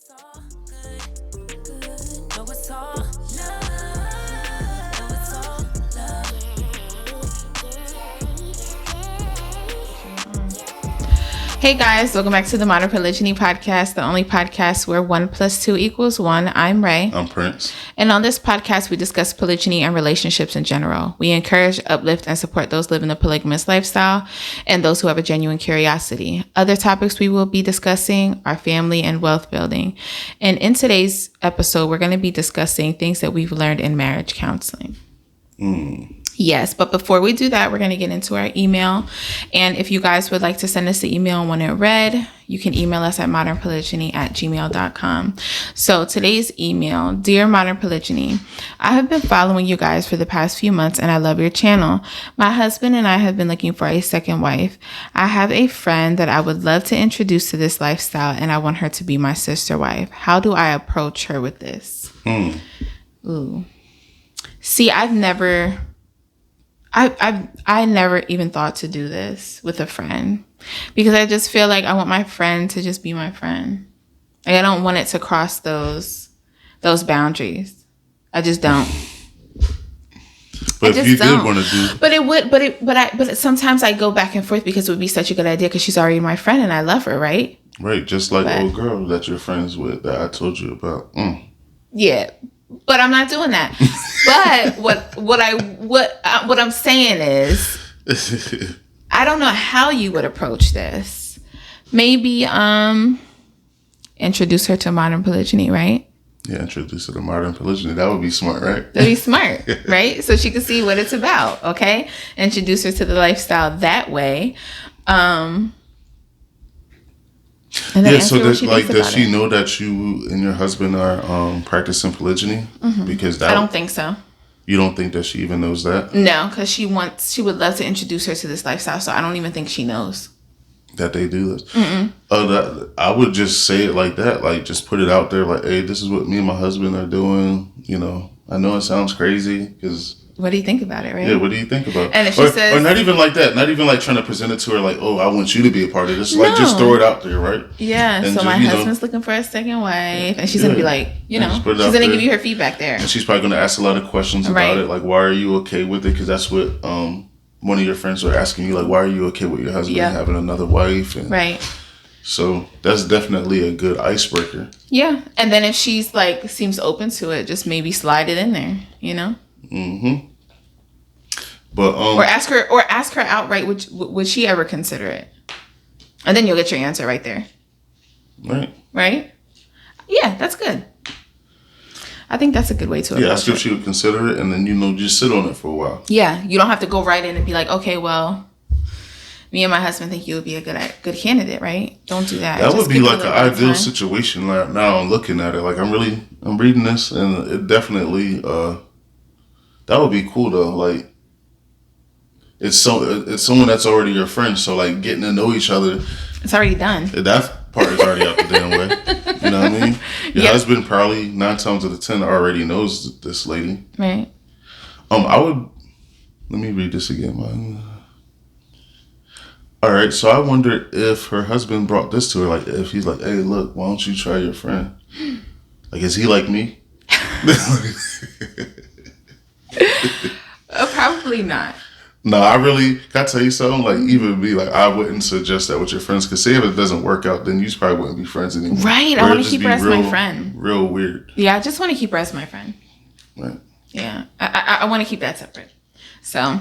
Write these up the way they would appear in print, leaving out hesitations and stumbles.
it's all good, good. No, it's all love. No, it's all love. Hey guys, welcome back to the Modern Polygyny podcast, the only podcast where 1 + 2 = 1. I'm Ray. I'm Prince. And on this podcast, we discuss polygyny and relationships in general. We encourage, uplift, and support those living a polygamous lifestyle and those who have a genuine curiosity. Other topics we will be discussing are family and wealth building. And in today's episode, we're going to be discussing things that we've learned in marriage counseling. Yes, but before we do that, we're going to get into our email. And if you guys would like to send us the email and want it read, you can email us at modernpolygyny@gmail.com. So today's email: Dear Modern Polygyny, I have been following you guys for the past few months and I love your channel. My husband and I have been looking for a second wife. I have a friend that I would love to introduce to this lifestyle and I want her to be my sister wife. How do I approach her with this? Ooh. See, I never even thought to do this with a friend because I just feel like I want my friend to just be my friend. Like, I don't want it to cross those boundaries. I just don't. But if you did want to do, but sometimes I go back and forth because it would be such a good idea because she's already my friend and I love her, right? Right, just like old girl that you're friends with that I told you about. Yeah. But I'm not doing that. But what I'm saying is, I don't know how you would approach this. Maybe introduce her to modern polygyny, right? Yeah, introduce her to modern polygyny. That would be smart, right? That'd be smart, right? So she can see what it's about. Okay, introduce her to the lifestyle that way. And then so does she know that you and your husband are practicing polygyny? Because I don't think so. You don't think that she even knows that? No, because she would love to introduce her to this lifestyle, so I don't even think she knows that they do this. I would just say it like that, like just put it out there, like, hey, this is what me and my husband are doing. You know, I know it sounds crazy because. What do you think about it, right? Yeah, what do you think about it? And if she says... Or not even like that. Not even like trying to present it to her like, oh, I want you to be a part of this. No. Like, just throw it out there, right? Yeah, and so my husband's looking for a second wife. And she's going to be like, she's going to give you her feedback there. And she's probably going to ask a lot of questions about it. Like, why are you okay with it? Because that's what one of your friends are asking you. Like, why are you okay with your husband having another wife? And right. So that's definitely a good icebreaker. Yeah. And then if she's like, seems open to it, just maybe slide it in there, you know? Mm-hmm. But or ask her outright, would she ever consider it? And then you'll get your answer right there. Right? Yeah, that's good. I think that's a good way to approach it. Yeah, ask if she would consider it and then, just sit on it for a while. Yeah, you don't have to go right in and be like, okay, well, me and my husband think you would be a good candidate, right? Don't do that. That would be like an ideal situation. Like, now I'm looking at it, like I'm reading this and it definitely, that would be cool though. Like, it's someone that's already your friend, so like getting to know each other. It's already done. That part is already out the damn way. You know what I mean? Your husband probably 9 times out of 10 already knows this lady. Right. Let me read this again. All right, so I wonder if her husband brought this to her, like if he's like, hey, look, why don't you try your friend? Like, is he like me? Probably not. No, I tell you something, like, even be like, I wouldn't suggest that with your friends, because say if it doesn't work out, then you probably wouldn't be friends anymore. Right, I want to keep her as my friend. Real weird. Yeah, I just want to keep her as my friend. Right. Yeah, I want to keep that separate. So,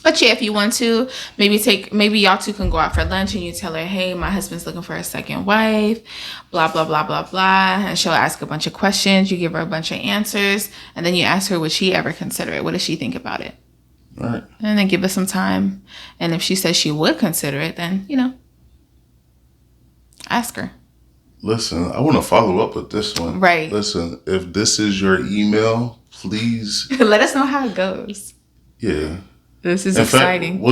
but yeah, if you want to, maybe y'all two can go out for lunch and you tell her, hey, my husband's looking for a second wife, blah, blah, blah, blah, blah. And she'll ask a bunch of questions. You give her a bunch of answers. And then you ask her, would she ever consider it? What does she think about it? Right. And then give us some time. And if she says she would consider it, then, ask her. Listen, I want to follow up with this one. Right. Listen, if this is your email, please let us know how it goes. Yeah. This is exciting. Fact,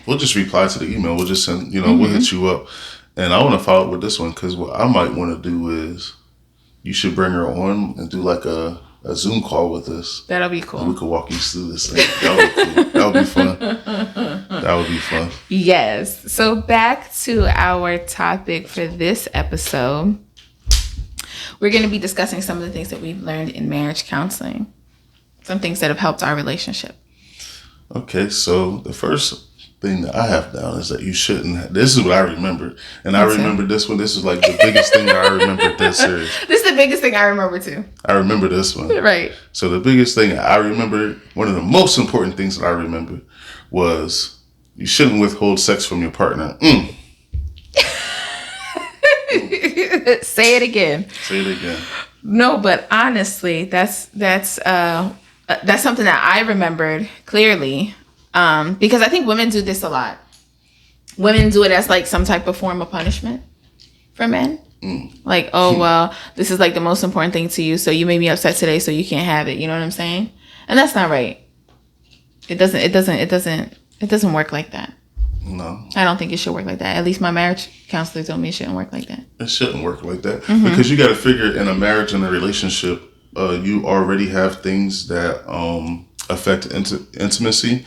we'll just reply to the email. We'll just send, we'll hit you up. And I want to follow up with this one because what I might want to do is you should bring her on and do like a Zoom call with us. That'll be cool. And we could walk you through this thing. That would be cool. That would be fun. That would be fun. Yes. So back to our topic for this episode. we're going to be discussing some of the things that we've learned in marriage counseling. Some things that have helped our relationship. Okay, so the first thing that I have down is that you shouldn't. This is what I remember, and I remember this one. This is like the biggest thing that I remember this series. This is the biggest thing I remember too. I remember this one. Right. So the biggest thing I remember, one of the most important things that I remember, was you shouldn't withhold sex from your partner. Say it again. Say it again. No, but honestly, that's something that I remembered clearly, because I think women do this a lot. Women do it as like some type of form of punishment for men. Like, oh, well, this is like the most important thing to you, so you made me upset today, so you can't have it. You know what I'm saying? And that's not right. It doesn't work like that. No. I don't think it should work like that. At least my marriage counselor told me it shouldn't work like that. It shouldn't work like that. Because you got to figure, in a marriage and a relationship, you already have things that affect intimacy.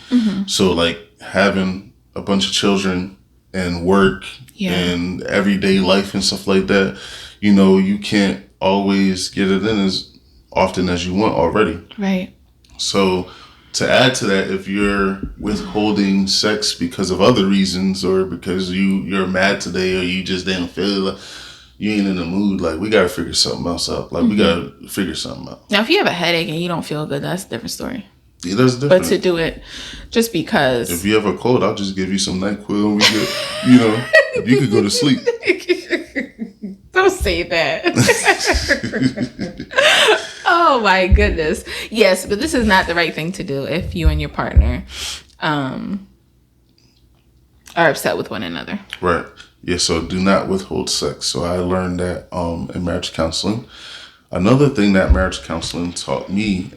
So like having a bunch of children and work and everyday life and stuff like that, you know, you can't always get it in as often as you want already. Right. So to add to that, if you're withholding sex because of other reasons, or because you're mad today, or you just didn't feel like you ain't in the mood, like, we got to figure something else out. Like, we got to figure something out. Now, if you have a headache and you don't feel good, that's a different story. Yeah, that's different. But to do it just because. If you have a cold, I'll just give you some NyQuil and we get, you know, you could go to sleep. Don't say that. Oh my goodness. Yes, but this is not the right thing to do if you and your partner are upset with one another. Right. Yeah, so do not withhold sex. So I learned that in marriage counseling. Another thing that marriage counseling taught me,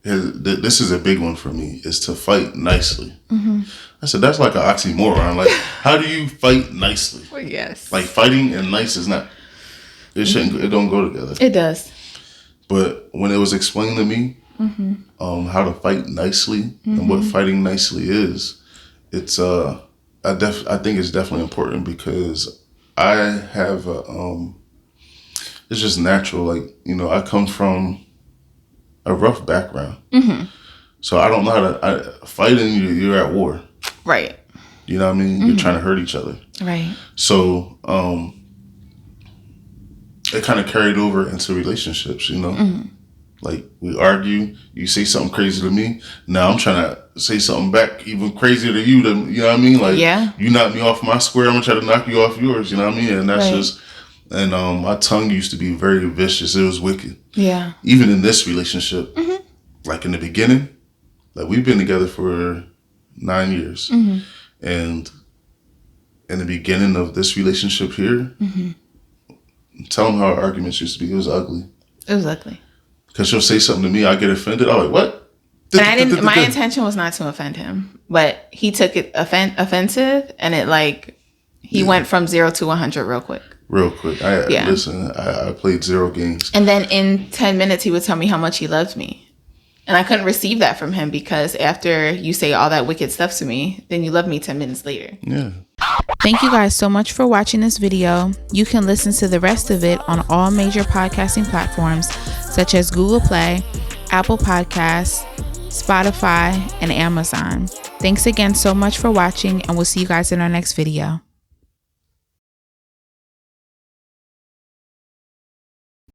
this is a big one for me, is to fight nicely. I said, that's like an oxymoron. Like, how do you fight nicely? Well, yes. Like, fighting and nice is not, it don't go together. It does. But when it was explained to me how to fight nicely and what fighting nicely is, it's I think it's definitely important, because I have it's just natural. Like, you know, I come from a rough background, so I don't know how to fighting. You're at war, right? You know what I mean? You're trying to hurt each other, right? So it kind of carried over into relationships, you know. Like, we argue, you say something crazy to me, now I'm trying to say something back even crazier to you, you know what I mean? Like, you knock me off my square, I'm gonna try to knock you off yours, you know what I mean? And that's just, and my tongue used to be very vicious. It was wicked. Yeah. Even in this relationship, like in the beginning, like, we've been together for 9 years, and in the beginning of this relationship here, tell them how our arguments used to be. It was ugly. It was ugly. Because she'll say something to me, I get offended. I'm like, what? And my intention was not to offend him, but he took it offensive, and it like, he went from 0 to 100 real quick. Real quick. Listen, I played 0 games. And then in 10 minutes, he would tell me how much he loved me. And I couldn't receive that from him, because after you say all that wicked stuff to me, then you love me 10 minutes later. Yeah. Thank you guys so much for watching this video. You can listen to the rest of it on all major podcasting platforms, such as Google Play, Apple Podcasts, Spotify, and Amazon. Thanks again so much for watching, and we'll see you guys in our next video.